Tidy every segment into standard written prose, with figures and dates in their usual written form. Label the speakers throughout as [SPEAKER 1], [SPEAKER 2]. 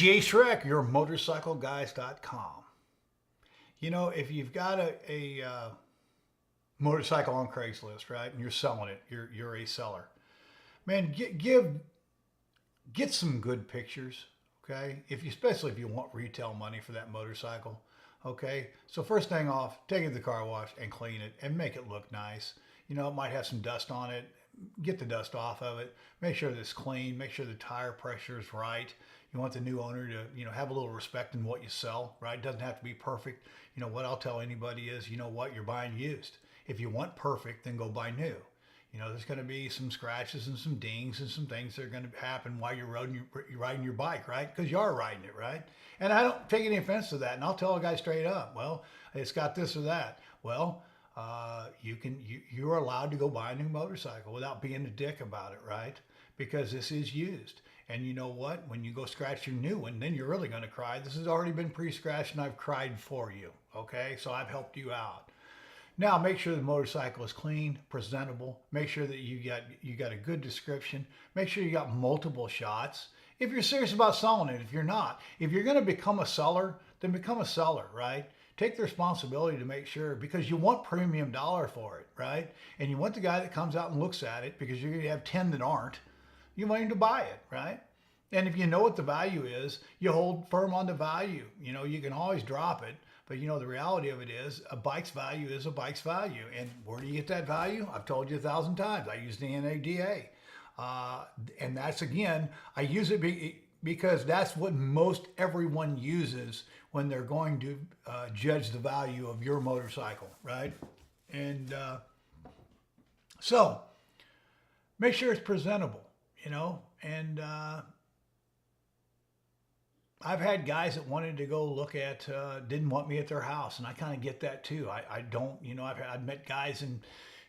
[SPEAKER 1] Jay Shrek, your motorcycleguys.com. You know, if you've got a motorcycle on Craigslist, right, and you're selling it, you're a seller, man, get some good pictures, okay? Especially if you want retail money for that motorcycle, okay? So first thing off, take it to the car wash and clean it and make it look nice. You know, it might have some dust on it. Get the dust off of it. Make sure that it's clean. Make sure the tire pressure is right. You want the new owner to, you know, have a little respect in what you sell, right? It doesn't have to be perfect. You know, what I'll tell anybody is, you know what, you're buying used. If you want perfect, then go buy new. You know, there's going to be some scratches and some dings and some things that are going to happen while you're riding your bike, right? Because you are riding it, right? And I don't take any offense to that. And I'll tell a guy straight up, well, it's got this or that. Well, you're allowed to go buy a new motorcycle without being a dick about it, right? Because this is used. And you know what? When you go scratch your new one, then you're really going to cry. This has already been pre-scratched and I've cried for you, okay? So I've helped you out. Now make sure the motorcycle is clean, presentable. Make sure that you got a good description. Make sure you got multiple shots. If you're serious about selling it, if you're not, if you're going to become a seller, then become a seller, right? Take the responsibility to make sure, because you want premium dollar for it, right? And you want the guy that comes out and looks at it, because you're going to have 10 that aren't. You want him to buy it, right? And if you know what the value is, you hold firm on the value. You know, you can always drop it. But you know, the reality of it is a bike's value is a bike's value. And where do you get that value? I've told you 1,000 times. I use the NADA. And that's, again, I use it because that's what most everyone uses when they're going to judge the value of your motorcycle, right? And so make sure it's presentable, you know, and I've had guys that wanted to go look at, didn't want me at their house, and I kind of get that too. I don't, you know, I've met guys in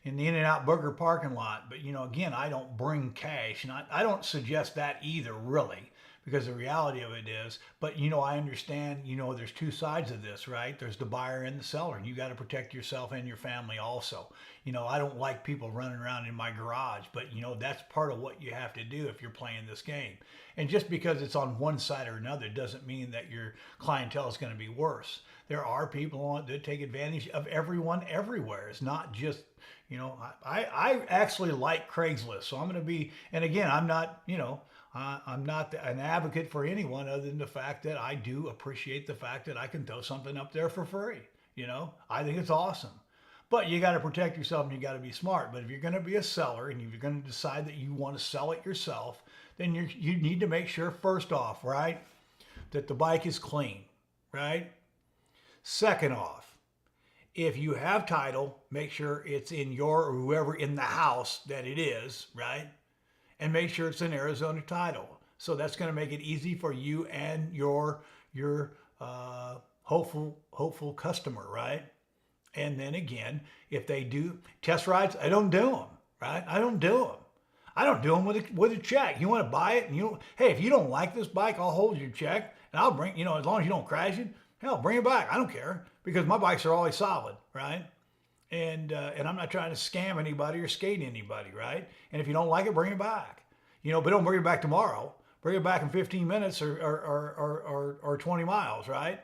[SPEAKER 1] the In-N-Out Burger parking lot, but you know, again, I don't bring cash, and I don't suggest that either, really, because the reality of it is, but you know, I understand, you know, there's two sides of this, right? There's the buyer and the seller, and you got to protect yourself and your family also. You know, I don't like people running around in my garage, but you know, that's part of what you have to do if you're playing this game. And just because it's on one side or another doesn't mean that your clientele is going to be worse. There are people that take advantage of everyone everywhere. It's not just, you know, I actually like Craigslist. So I'm going to be, and again, I'm not, you know, I'm not an advocate for anyone other than the fact that I do appreciate the fact that I can throw something up there for free. You know, I think it's awesome. But you got to protect yourself and you got to be smart. But if you're going to be a seller and if you're going to decide that you want to sell it yourself, then you need to make sure, first off, right, that the bike is clean, right? Second off, if you have title, make sure it's in your or whoever in the house that it is, right? And make sure it's an Arizona title. So that's going to make it easy for you and your hopeful customer, right? And then again, if they do test rides, I don't do them, right? I don't do them. I don't do them with a check. You want to buy it, and hey, if you don't like this bike, I'll hold your check, and I'll bring, you know, as long as you don't crash it, hell, bring it back. I don't care, because my bikes are always solid, right? And I'm not trying to scam anybody or skate anybody, right? And if you don't like it, bring it back. You know, but don't bring it back tomorrow. Bring it back in 15 minutes or 20 miles, right?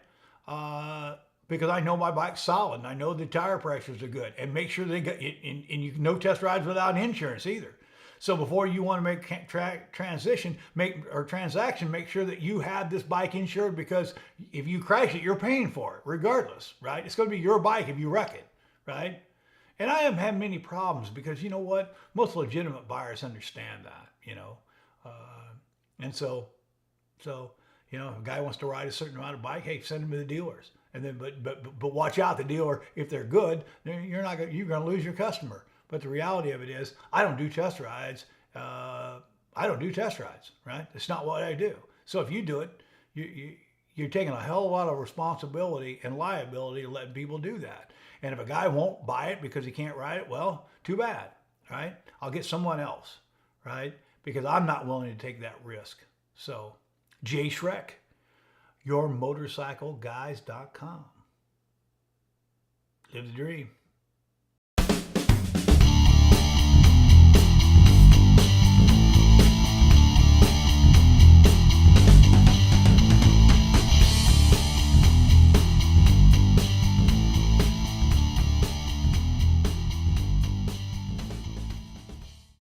[SPEAKER 1] Because I know my bike's solid and I know the tire pressures are good. And make sure they get, and you can no test rides without insurance either. So before you want to make transaction, make sure that you have this bike insured, because if you crash it, you're paying for it regardless, right? It's going to be your bike if you wreck it, right? And I haven't had many problems, because you know what? Most legitimate buyers understand that, you know. And so, you know, if a guy wants to ride a certain amount of bike, hey, send him to the dealers. And then, but watch out, the dealer, if they're good, then you're going to lose your customer. But the reality of it is, I don't do test rides. I don't do test rides, right? It's not what I do. So if you do it, you're taking a hell of a lot of responsibility and liability to letting people do that. And if a guy won't buy it because he can't ride it, well, too bad, right? I'll get someone else, right? Because I'm not willing to take that risk. So, Jay Shrek, your motorcycleguys.com. Live the dream.